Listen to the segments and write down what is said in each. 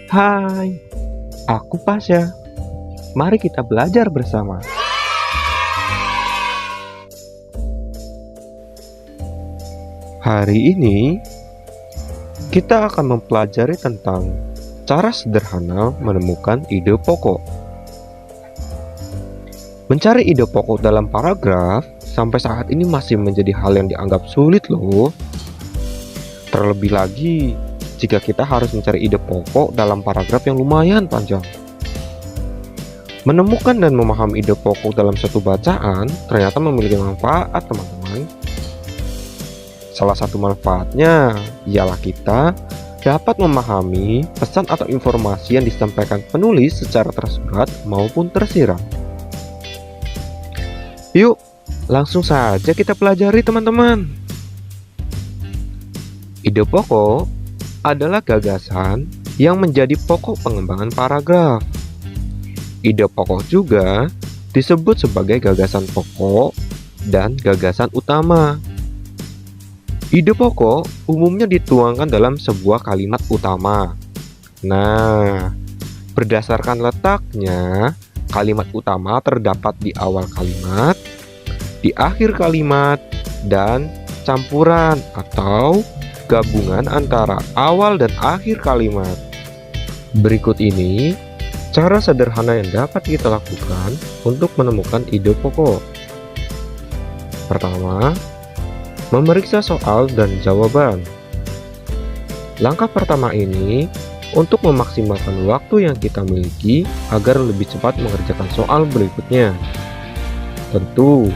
Hai, aku Pasya. Mari kita belajar bersama. Hari ini kita akan mempelajari tentang cara sederhana menemukan ide pokok. Mencari ide pokok dalam paragraf sampai saat ini masih menjadi hal yang dianggap sulit loh. Terlebih lagi jika kita harus mencari ide pokok dalam paragraf yang lumayan panjang. Menemukan dan memahami ide pokok dalam satu bacaan ternyata memiliki manfaat, teman-teman. Salah satu manfaatnya ialah kita dapat memahami pesan atau informasi yang disampaikan penulis secara tersurat maupun tersirat. Yuk, langsung saja kita pelajari, teman-teman. Ide pokok adalah gagasan yang menjadi pokok pengembangan paragraf. Ide pokok juga disebut sebagai gagasan pokok dan gagasan utama. Ide pokok umumnya dituangkan dalam sebuah kalimat utama. Nah, berdasarkan letaknya, kalimat utama terdapat di awal kalimat, di akhir kalimat, dan campuran atau gabungan antara awal dan akhir kalimat. Berikut ini cara sederhana yang dapat kita lakukan untuk menemukan ide pokok. Pertama, memeriksa soal dan jawaban. Langkah pertama ini untuk memaksimalkan waktu yang kita miliki agar lebih cepat mengerjakan soal berikutnya. Tentu,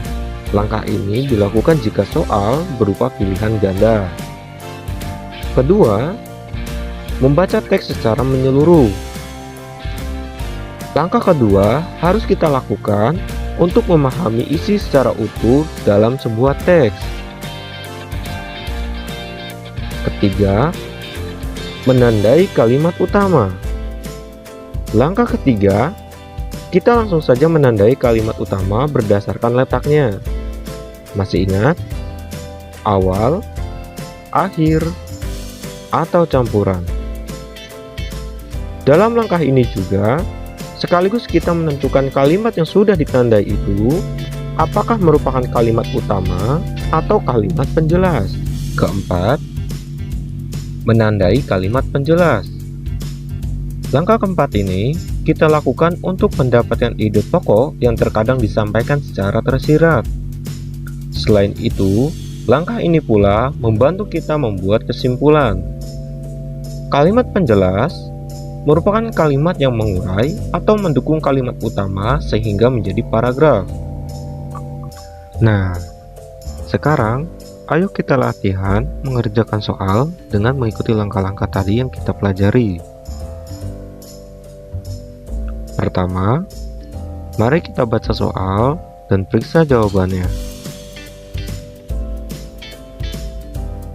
langkah ini dilakukan jika soal berupa pilihan ganda. Kedua, membaca teks secara menyeluruh. Langkah kedua harus kita lakukan untuk memahami isi secara utuh dalam sebuah teks. Ketiga, menandai kalimat utama. Langkah ketiga, kita langsung saja menandai kalimat utama berdasarkan letaknya. Masih ingat? Awal, akhir, atau campuran. Dalam langkah ini juga, sekaligus kita menentukan kalimat yang sudah ditandai itu, apakah merupakan kalimat utama atau kalimat penjelas. Keempat, menandai kalimat penjelas. Langkah keempat ini kita lakukan untuk mendapatkan ide pokok yang terkadang disampaikan secara tersirat. Selain itu, langkah ini pula membantu kita membuat kesimpulan. Kalimat penjelas merupakan kalimat yang mengurai atau mendukung kalimat utama sehingga menjadi paragraf. Nah, sekarang ayo kita latihan mengerjakan soal dengan mengikuti langkah-langkah tadi yang kita pelajari. Pertama, mari kita baca soal dan periksa jawabannya.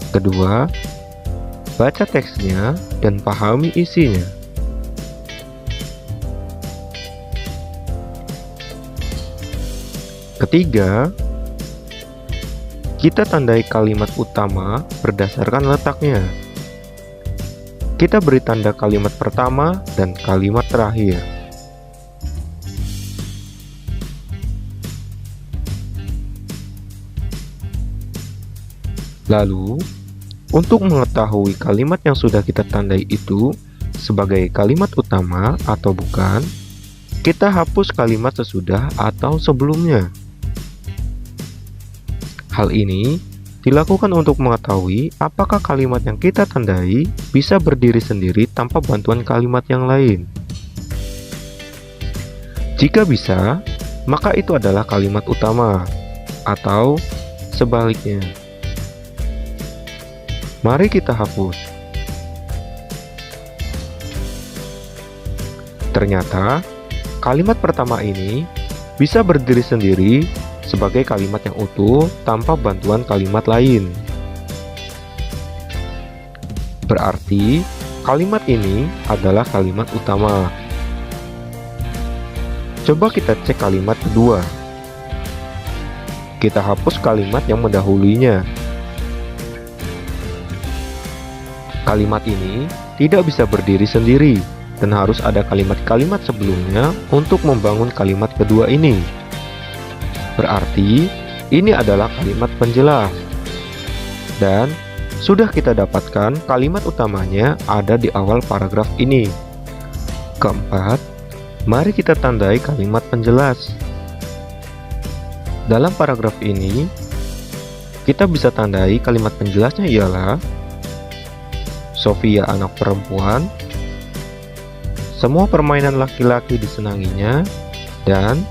Kedua, baca teksnya dan pahami isinya. Ketiga, kita tandai kalimat utama berdasarkan letaknya. Kita beri tanda kalimat pertama dan kalimat terakhir. Lalu, untuk mengetahui kalimat yang sudah kita tandai itu sebagai kalimat utama atau bukan, kita hapus kalimat sesudah atau sebelumnya. Hal ini dilakukan untuk mengetahui apakah kalimat yang kita tandai bisa berdiri sendiri tanpa bantuan kalimat yang lain. Jika bisa, maka itu adalah kalimat utama, atau sebaliknya. Mari kita hapus. Ternyata, kalimat pertama ini bisa berdiri sendiri sebagai kalimat yang utuh tanpa bantuan kalimat lain. Berarti, kalimat ini adalah kalimat utama. Coba kita cek kalimat kedua. Kita hapus kalimat yang mendahulunya. Kalimat ini tidak bisa berdiri sendiri dan harus ada kalimat-kalimat sebelumnya untuk membangun kalimat kedua ini. Berarti, ini adalah kalimat penjelas. Dan sudah kita dapatkan kalimat utamanya ada di awal paragraf ini. Keempat, mari kita tandai kalimat penjelas. Dalam paragraf ini, kita bisa tandai kalimat penjelasnya ialah Sofia anak perempuan, semua permainan laki-laki disenanginya, dan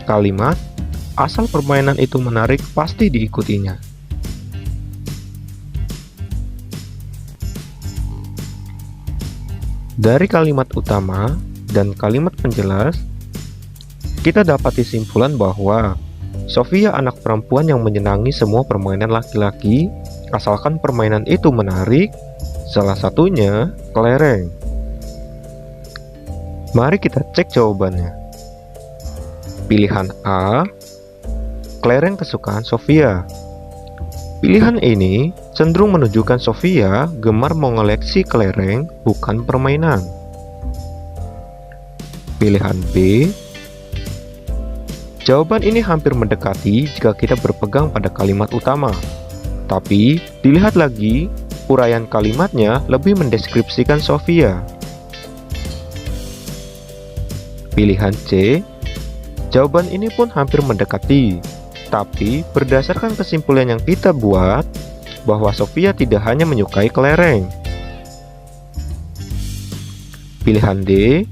kalimat asal permainan itu menarik pasti diikutinya. Dari kalimat utama dan kalimat penjelas, kita dapat kesimpulan bahwa Sofia anak perempuan yang menyenangi semua permainan laki-laki, asalkan permainan itu menarik, salah satunya kelereng. Mari kita cek jawabannya. Pilihan A, kelereng kesukaan Sofia. Pilihan ini cenderung menunjukkan Sofia gemar mengoleksi kelereng, bukan permainan. Pilihan B, jawaban ini hampir mendekati jika kita berpegang pada kalimat utama. Tapi, dilihat lagi, uraian kalimatnya lebih mendeskripsikan Sofia. Pilihan C, jawaban ini pun hampir mendekati. Tapi, berdasarkan kesimpulan yang kita buat, bahwa Sofia tidak hanya menyukai kelereng. Pilihan D,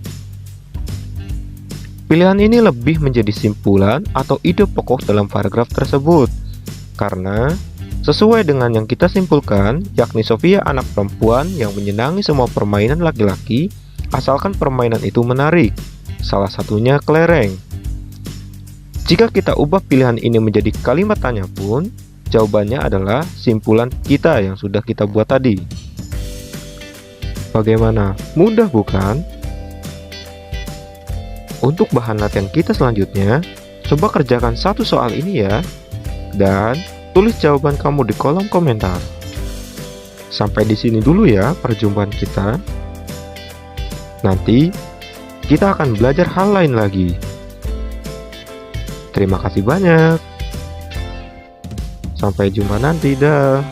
pilihan ini lebih menjadi simpulan atau ide pokok dalam paragraf tersebut. Karena, sesuai dengan yang kita simpulkan, yakni Sofia anak perempuan yang menyenangi semua permainan laki-laki, asalkan permainan itu menarik, salah satunya kelereng. Jika kita ubah pilihan ini menjadi kalimat tanya pun, jawabannya adalah simpulan kita yang sudah kita buat tadi. Bagaimana? Mudah bukan? Untuk bahan latihan kita selanjutnya, coba kerjakan satu soal ini ya, dan tulis jawaban kamu di kolom komentar. Sampai di sini dulu ya perjumpaan kita. Nanti kita akan belajar hal lain lagi. Terima kasih banyak. Sampai jumpa nanti, dah.